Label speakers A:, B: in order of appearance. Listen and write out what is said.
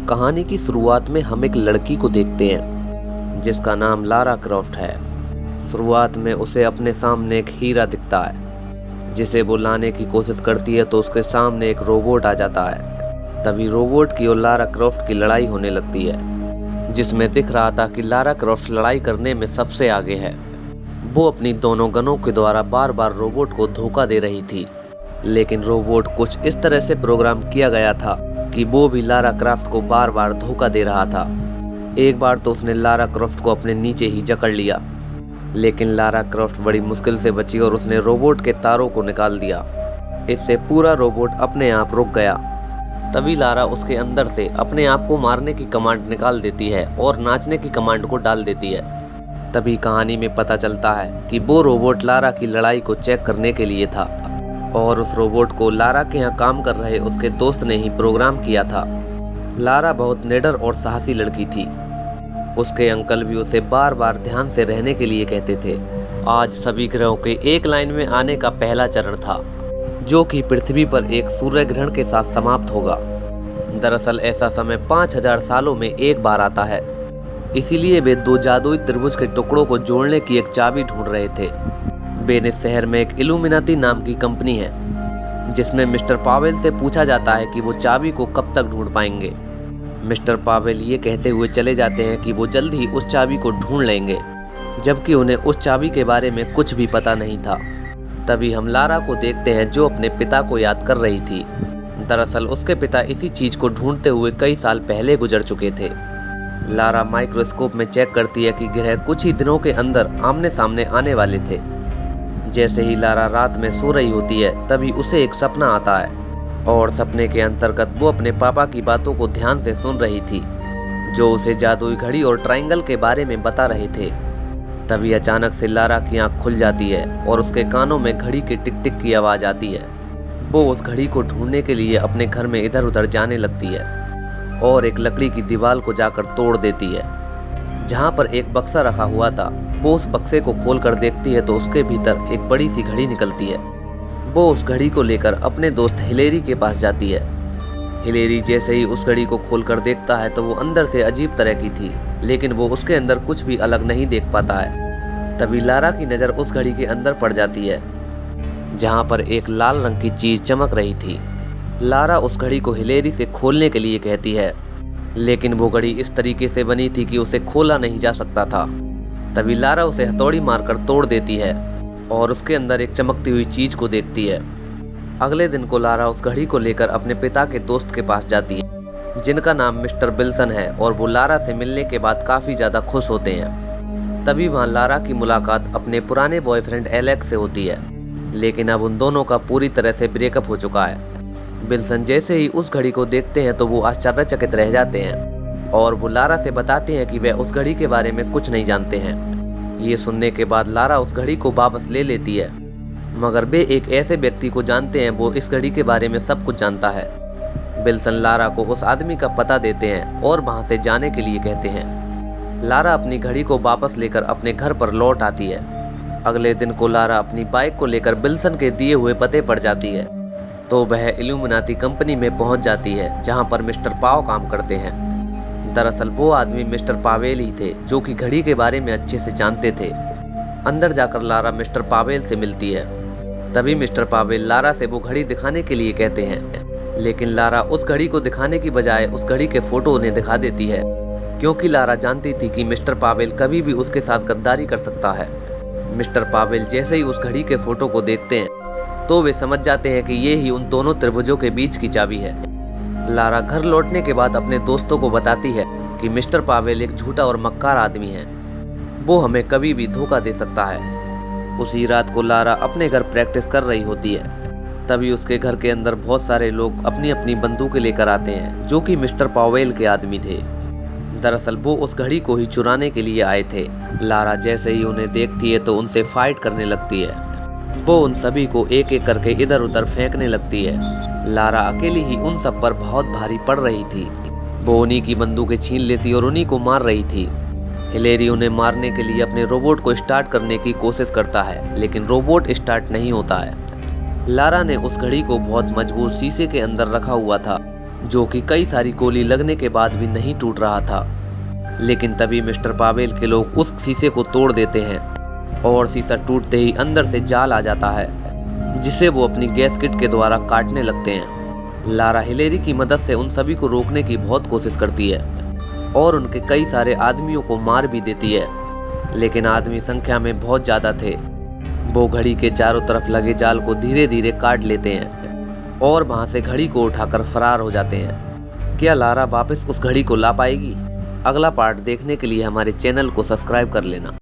A: कहानी की शुरुआत में हम एक लड़की को देखते हैं जिसका नाम लारा क्रॉफ्ट है। शुरुआत में उसे अपने सामने एक हीरा दिखता है जिसे वो लाने की कोशिश करती है तो उसके सामने एक रोबोट आ जाता है। तभी रोबोट की और लारा क्रॉफ्ट की लड़ाई होने लगती है जिसमें दिख रहा था कि लारा क्रॉफ्ट लड़ाई करने में सबसे आगे है। वो अपनी दोनों गनों के द्वारा बार बार रोबोट को धोखा दे रही थी, लेकिन रोबोट कुछ इस तरह से प्रोग्राम किया गया था कि वो भी लारा क्रॉफ्ट को बार बार धोखा दे रहा था। एक बार तो उसने लारा क्रॉफ्ट को अपने नीचे ही जकड़ लिया, लेकिन लारा क्रॉफ्ट बड़ी मुश्किल से बची और उसने रोबोट के तारों को निकाल दिया। इससे पूरा रोबोट अपने आप रुक गया। तभी लारा उसके अंदर से अपने आप को मारने की कमांड निकाल देती है और नाचने की कमांड को डाल देती है। तभी कहानी में पता चलता है कि वो रोबोट लारा की लड़ाई को चेक करने के लिए था और उस रोबोट को लारा के यहाँ काम कर रहे उसके दोस्त ने ही प्रोग्राम किया था। लारा बहुत निडर और साहसी लड़की थी। उसके अंकल भी उसे बार बार ध्यान से रहने के लिए कहते थे। आज सभी ग्रहों के एक लाइन में आने का पहला चरण था, जो कि पृथ्वी पर एक सूर्य ग्रहण के साथ समाप्त होगा। दरअसल ऐसा समय 5000 सालों में एक बार आता है, इसीलिए वे दो जादुई त्रिभुज के टुकड़ों को जोड़ने की एक चाबी ढूंढ रहे थे। वेनिस शहर में एक इल्यूमिनाती नाम की कंपनी है जिसमें मिस्टर पावेल से पूछा जाता है कि वो चाबी को कब तक ढूंढ पाएंगे। मिस्टर पावेल ये कहते हुए चले जाते हैं कि वो जल्द ही उस चाबी को ढूंढ लेंगे, जबकि उन्हें उस चाबी के बारे में कुछ भी पता नहीं था। तभी हम लारा को देखते हैं जो अपने पिता को याद कर रही थी। दरअसल उसके पिता इसी चीज को ढूंढते हुए कई साल पहले गुजर चुके थे। लारा माइक्रोस्कोप में चेक करती है कि ग्रह कुछ ही दिनों के अंदर आमने सामने आने वाले थे। जैसे ही लारा रात में सो रही होती है तभी उसे एक सपना आता है और सपने के अंतर्गत वो अपने पापा की बातों को ध्यान से सुन रही थी, जो उसे जादुई घड़ी और ट्रायंगल के बारे में बता रहे थे। तभी अचानक से लारा की आंख खुल जाती है और उसके कानों में घड़ी की टिक टिक की आवाज़ आती है। वो उस घड़ी को ढूंढने के लिए अपने घर में इधर उधर जाने लगती है और एक लकड़ी की दीवार को जाकर तोड़ देती है जहाँ पर एक बक्सा रखा हुआ था। वो उस बक्से को खोलकर देखती है तो उसके भीतर एक बड़ी सी घड़ी निकलती है। वो उस घड़ी को लेकर अपने दोस्त हिलेरी के पास जाती है। हिलेरी जैसे ही उस घड़ी को खोलकर देखता है तो वो अंदर से अजीब तरह की थी, लेकिन वो उसके अंदर कुछ भी अलग नहीं देख पाता है। तभी लारा की नज़र उस घड़ी के अंदर पड़ जाती है जहाँ पर एक लाल रंग की चीज़ चमक रही थी। लारा उस घड़ी को हिलेरी से खोलने के लिए कहती है, लेकिन वो घड़ी इस तरीके से बनी थी कि उसे खोला नहीं जा सकता था। तभी लारा उसे हथौड़ी मारकर तोड़ देती है और उसके अंदर एक चमकती हुई चीज को देखती है। अगले दिन को लारा उस घड़ी को लेकर अपने पिता के दोस्त के पास जाती है जिनका नाम मिस्टर बिल्सन है और वो लारा से मिलने के बाद काफ़ी ज़्यादा खुश होते हैं। तभी वहाँ लारा की मुलाकात अपने पुराने बॉयफ्रेंड एलेक्स से होती है, लेकिन अब उन दोनों का पूरी तरह से ब्रेकअप हो चुका है। बिल्सन जैसे ही उस घड़ी को देखते हैं तो वो आश्चर्यचकित रह जाते हैं और वो लारा से बताते हैं कि वे उस घड़ी के बारे में कुछ नहीं जानते हैं। ये सुनने के बाद लारा उस घड़ी को वापस ले लेती है, मगर वे एक ऐसे व्यक्ति को जानते हैं वो इस घड़ी के बारे में सब कुछ जानता है। बिल्सन लारा को उस आदमी का पता देते हैं और वहाँ से जाने के लिए कहते हैं। लारा अपनी घड़ी को वापस लेकर अपने घर पर लौट आती है। अगले दिन को लारा अपनी बाइक को लेकर बिल्सन के दिए हुए पते पर जाती है तो वह इल्यूमिनाती कंपनी में पहुंच जाती है जहां पर मिस्टर पाव काम करते हैं। दरअसल वो आदमी मिस्टर पावेल ही थे जो कि घड़ी के बारे में अच्छे से जानते थे। अंदर जाकर लारा मिस्टर पावेल से मिलती है। तभी मिस्टर पावेल लारा से वो घड़ी दिखाने के लिए कहते हैं, लेकिन लारा उस घड़ी को दिखाने की बजाय उस घड़ी के फोटो उन्हें दिखा देती है, क्योंकि लारा जानती थी कि मिस्टर पावेल कभी भी उसके साथ गद्दारी कर सकता है। मिस्टर पावेल जैसे ही उस घड़ी के फोटो को देखते हैं तो वे समझ जाते हैं कि ये ही उन दोनों त्रिभुजों के बीच की चाबी है। लारा घर लौटने के बाद अपने दोस्तों को बताती है कि मिस्टर पावेल एक झूठा और मक्कार आदमी है, वो हमें कभी भी धोखा दे सकता है। उसी रात को लारा अपने घर प्रैक्टिस कर रही होती है। तभी उसके घर के अंदर बहुत सारे लोग अपनी अपनी बंदूकें लेकर आते हैं जो कि मिस्टर पावेल के आदमी थे। दरअसल वो उस घड़ी को ही चुराने के लिए आए थे। लारा जैसे ही उन्हें देखती है तो उनसे फाइट करने लगती है। वो उन सभी को एक एक करके इधर उधर फेंकने लगती है। लारा अकेली ही उन सब पर बहुत भारी पड़ रही थी। वो उन्हीं की बंदूकें छीन लेती और उन्हीं को मार रही थी। हिलेरी उन्हें मारने के लिए अपने रोबोट को स्टार्ट करने की कोशिश करता है, लेकिन रोबोट स्टार्ट नहीं होता है। लारा ने उस घड़ी को बहुत मजबूत शीशे के अंदर रखा हुआ था जो कि कई सारी गोली लगने के बाद भी नहीं टूट रहा था। लेकिन तभी मिस्टर पावेल के लोग उस शीशे को तोड़ देते हैं और शीशा टूटते ही अंदर से जाल आ जाता है, जिसे वो अपनी गैस किट के द्वारा काटने लगते हैं। लारा हिलेरी की मदद से उन सभी को रोकने की बहुत कोशिश करती है और उनके कई सारे आदमियों को मार भी देती है, लेकिन आदमी संख्या में बहुत ज़्यादा थे। वो घड़ी के चारों तरफ लगे जाल को धीरे धीरे काट लेते हैं और वहाँ से घड़ी को उठाकर फरार हो जाते हैं। क्या लारा वापस उस घड़ी को ला पाएगी? अगला पार्ट देखने के लिए हमारे चैनल को सब्सक्राइब कर लेना।